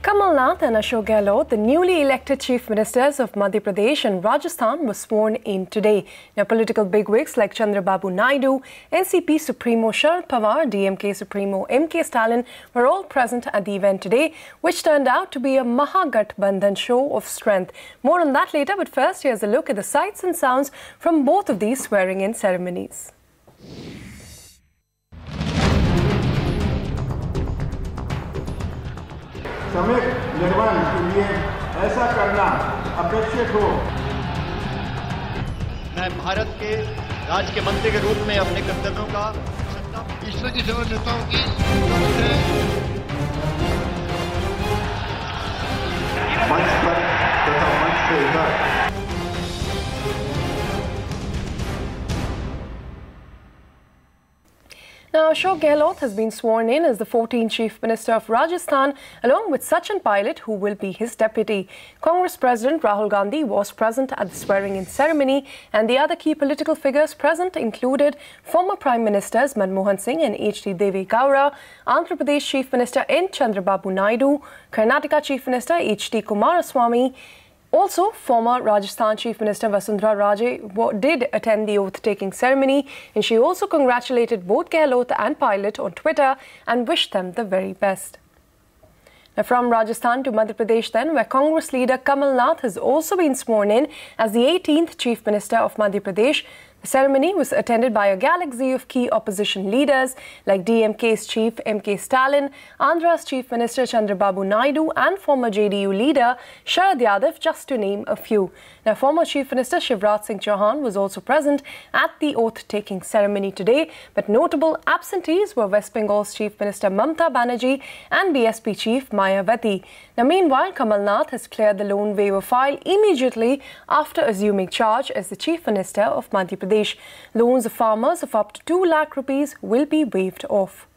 Kamal Nath and Ashok Gehlot, the newly elected chief ministers of Madhya Pradesh and Rajasthan, were sworn in today. Now, political bigwigs like Chandrababu Naidu, NCP Supremo Sharad Pawar, DMK Supremo MK Stalin were all present at the event today, which turned out to be a Mahagathbandhan show of strength. More on that later, but first, here's a look at the sights and sounds from both of these swearing-in ceremonies. सम्यक निर्माण के लिए ऐसा करना अपेक्षित हो। मैं भारत के राज्य के मंत्री के रूप में अपने कर्तव्यों का ईश्वर की सेवा नेताओं की मंच पर तथा मंच के इधर Now, Ashok Gehlot has been sworn in as the 14th Chief Minister of Rajasthan, along with Sachin Pilot, who will be his deputy. Congress President Rahul Gandhi was present at the swearing-in ceremony, and the other key political figures present included former Prime Ministers Manmohan Singh and H.D. Deve Gowda, Andhra Pradesh Chief Minister N. Chandrababu Naidu, Karnataka Chief Minister H.D. Kumaraswamy. Also, former Rajasthan Chief Minister Vasundhara Raje did attend the oath-taking ceremony, and she also congratulated both Gehlot and Pilot on Twitter and wished them the very best. Now, from Rajasthan to Madhya Pradesh then, where Congress leader Kamal Nath has also been sworn in as the 18th Chief Minister of Madhya Pradesh. The ceremony was attended by a galaxy of key opposition leaders like DMK's Chief MK Stalin, Andhra's Chief Minister Chandrababu Naidu and former JDU leader Sharad Yadav, just to name a few. Now, former Chief Minister Shivraj Singh Chauhan was also present at the oath-taking ceremony today, but notable absentees were West Bengal's Chief Minister Mamata Banerjee and BSP Chief Mayawati. Now, meanwhile, Kamal Nath has cleared the loan waiver file immediately after assuming charge as the Chief Minister of Madhya Pradesh. Loans of farmers of up to 2 lakh rupees will be waived off.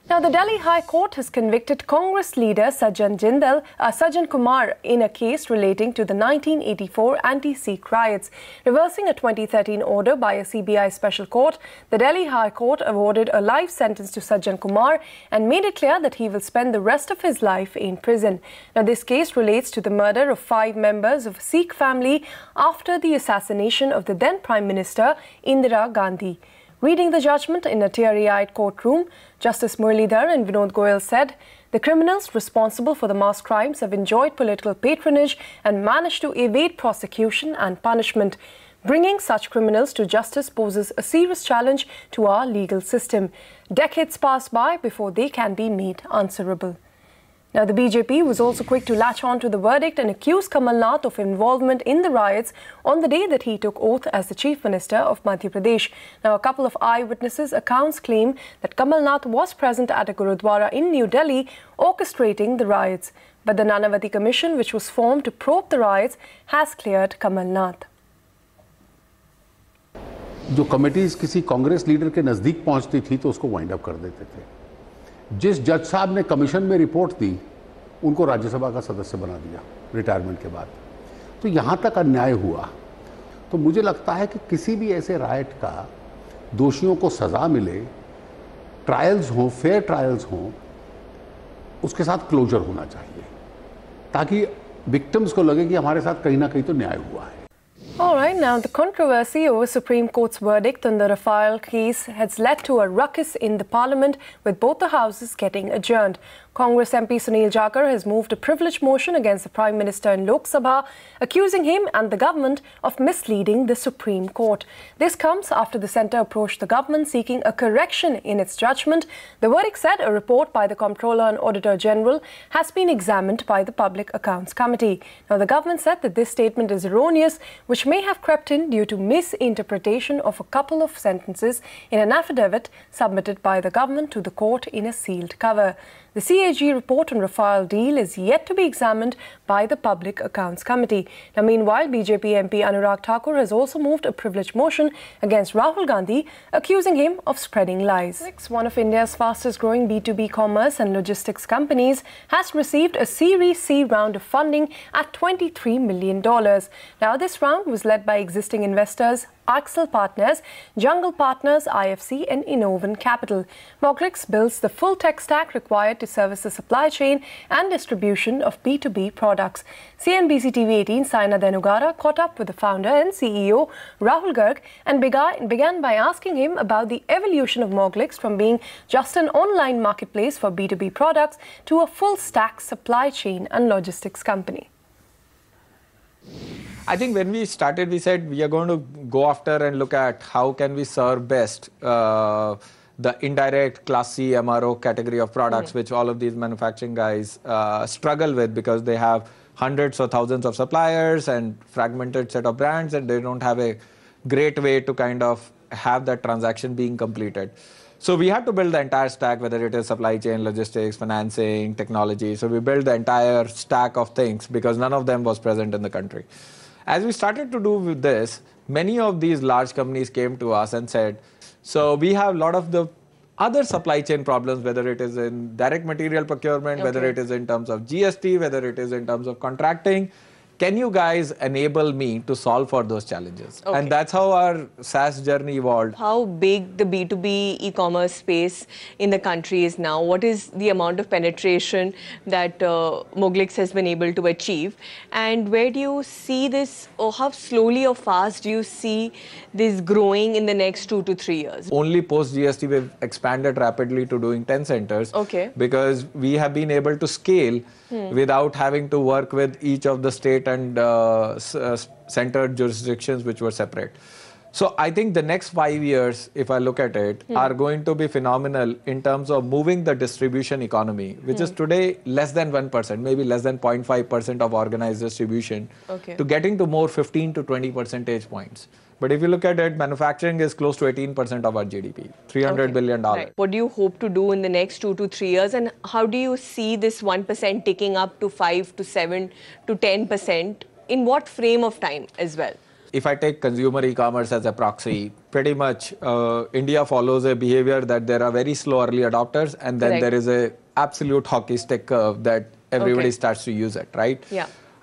Now, the Delhi High Court has convicted Congress leader Sajjan Kumar in a case relating to the 1984 anti-Sikh riots. Reversing a 2013 order by a CBI special court, the Delhi High Court awarded a life sentence to Sajjan Kumar and made it clear that he will spend the rest of his life in prison. Now, this case relates to the murder of 5 members of a Sikh family after the assassination of the then Prime Minister Indira Gandhi. Reading the judgment in a teary-eyed courtroom, Justice Muralidhar and Vinod Goyal said, the criminals responsible for the mass crimes have enjoyed political patronage and managed to evade prosecution and punishment. Bringing such criminals to justice poses a serious challenge to our legal system. Decades pass by before they can be made answerable. Now, the BJP was also quick to latch on to the verdict and accuse Kamal Nath of involvement in the riots on the day that he took oath as the Chief Minister of Madhya Pradesh. Now, a couple of eyewitnesses' accounts claim that Kamal Nath was present at a Gurudwara in New Delhi orchestrating the riots. But the Nanavati Commission, which was formed to probe the riots, has cleared Kamal Nath. जो committees किसी Congress leader के नजदीक पहुंचती थी तो उसको wind up कर देते थे। जिस जज साहब ने कमीशन में रिपोर्ट दी उनको राज्यसभा का सदस्य बना दिया रिटायरमेंट के बाद। तो यहाँ तक अन्याय हुआ। तो मुझे लगता है कि किसी भी ऐसे राइट का दोषियों को सज़ा मिले, ट्रायल्स हों, फेयर ट्रायल्स हों, उसके साथ क्लोजर होना चाहिए ताकि विक्टिम्स को लगे कि हमारे साथ कहीं ना कहीं तो न्याय हुआ है। All right, now the controversy over Supreme Court's verdict on the Rafale case has led to a ruckus in the Parliament, with both the houses getting adjourned. Congress MP Sunil Jakhar has moved a privilege motion against the Prime Minister in Lok Sabha, accusing him and the government of misleading the Supreme Court. This comes after the centre approached the government seeking a correction in its judgment. The verdict said a report by the Comptroller and Auditor General has been examined by the Public Accounts Committee. Now, the government said that this statement is erroneous, which may have crept in due to misinterpretation of a couple of sentences in an affidavit submitted by the government to the court in a sealed cover. The CAG report on Rafale deal is yet to be examined by the Public Accounts Committee. Now, meanwhile, BJP MP Anurag Thakur has also moved a privilege motion against Rahul Gandhi, accusing him of spreading lies. One of India's fastest-growing B2B commerce and logistics companies has received a Series C round of funding at $23 million. Now, this round was led by existing investors Axel Partners, Jungle Partners, IFC and Innovan Capital. Moglix builds the full tech stack required to service the supply chain and distribution of B2B products. CNBC TV 18 Saina Dhenugara caught up with the founder and CEO Rahul Garg and began by asking him about the evolution of Moglix from being just an online marketplace for B2B products to a full stack supply chain and logistics company. I think when we started, we said we are going to go after and look at how can we serve best the indirect Class C MRO category of products, which all of these manufacturing guys struggle with because they have hundreds or thousands of suppliers and fragmented set of brands, and they don't have a great way to kind of have that transaction being completed. So we had to build the entire stack, whether it is supply chain, logistics, financing, technology. So we built the entire stack of things because none of them was present in the country. As we started to do with this, many of these large companies came to us and said, so we have a lot of the other supply chain problems, whether it is in direct material procurement, whether it is in terms of GST, whether it is in terms of contracting. Can you guys enable me to solve for those challenges? And that's how our SaaS journey evolved. How big the B2B e-commerce space in the country is now? What is the amount of penetration that Moglix has been able to achieve? And where do you see this, or how slowly or fast do you see this growing in the next 2 to 3 years? Only post GST we've expanded rapidly to doing 10 centers. Because we have been able to scale without having to work with each of the state and centered jurisdictions which were separate. So I think the next 5 years, if I look at it, are going to be phenomenal in terms of moving the distribution economy, which is today less than 1%, maybe less than 0.5% of organized distribution, to getting to more 15 to 20 percentage points. But if you look at it, manufacturing is close to 18% of our GDP, $300 billion. What do you hope to do in the next 2 to 3 years? And how do you see this 1% ticking up to 5 to 7 to 10%? In what frame of time as well? If I take consumer e-commerce as a proxy, pretty much India follows a behavior that there are very slow early adopters, and then there is a absolute hockey stick curve that everybody starts to use it, right?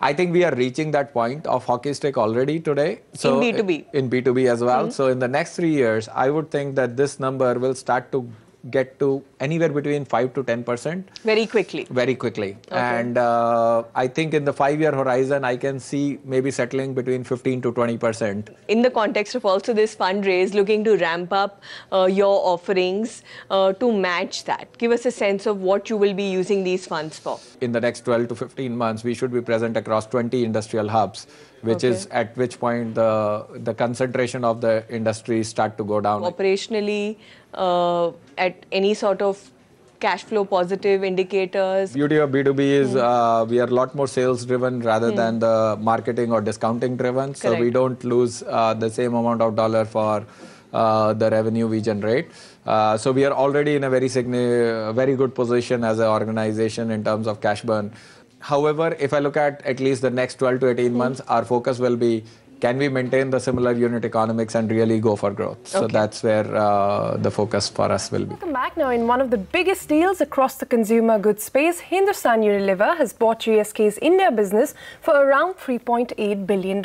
I think we are reaching that point of hockey stick already today. So in B2B? In B2B as well. So in the next 3 years, I would think that this number will start to get to anywhere between 5 to 10%. Very quickly? Very quickly. And I think in the 5-year horizon, I can see maybe settling between 15 to 20%. In the context of also this fundraise, looking to ramp up your offerings to match that. Give us a sense of what you will be using these funds for. In the next 12 to 15 months, we should be present across 20 industrial hubs, which is at which point the concentration of the industry start to go down. Operationally, at any sort of cash flow positive indicators? Beauty of B2B is we are a lot more sales driven rather than the marketing or discounting driven. So we don't lose the same amount of dollar for the revenue we generate. So we are already in a very good position as an organization in terms of cash burn. However, if I look at least the next 12 to 18 months, our focus will be, can we maintain the similar unit economics and really go for growth? So that's where the focus for us will be. Welcome back. Now, in one of the biggest deals across the consumer goods space, Hindustan Unilever has bought GSK's India business for around $3.8 billion.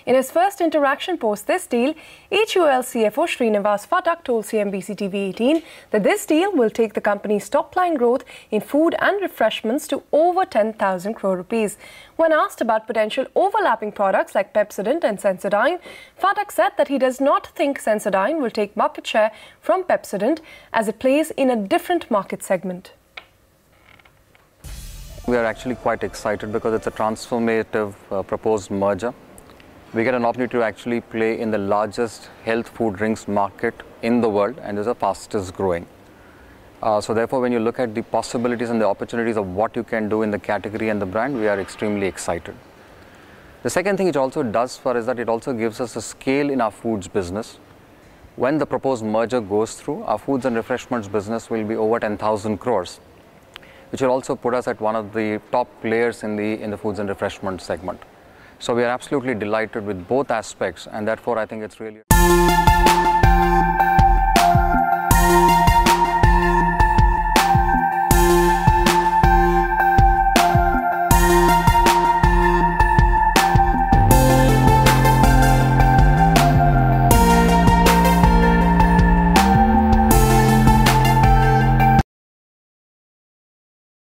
In his first interaction post this deal, HUL CFO Srinivas Phatak told CNBC TV 18 that this deal will take the company's top-line growth in food and refreshments to over 10,000 crore rupees. When asked about potential overlapping products like Pepsodent and Sensodyne, Phatak said that he does not think Sensodyne will take market share from Pepsodent as it plays in a different market segment. We are actually quite excited because it's a transformative proposed merger. We get an opportunity to actually play in the largest health food drinks market in the world, and is the fastest growing. So therefore, when you look at the possibilities and the opportunities of what you can do in the category and the brand, we are extremely excited. The second thing it also does for us is that it also gives us a scale in our foods business. When the proposed merger goes through, our foods and refreshments business will be over 10,000 crores, which will also put us at one of the top players in the foods and refreshment segment. So we are absolutely delighted with both aspects, and therefore I think it's really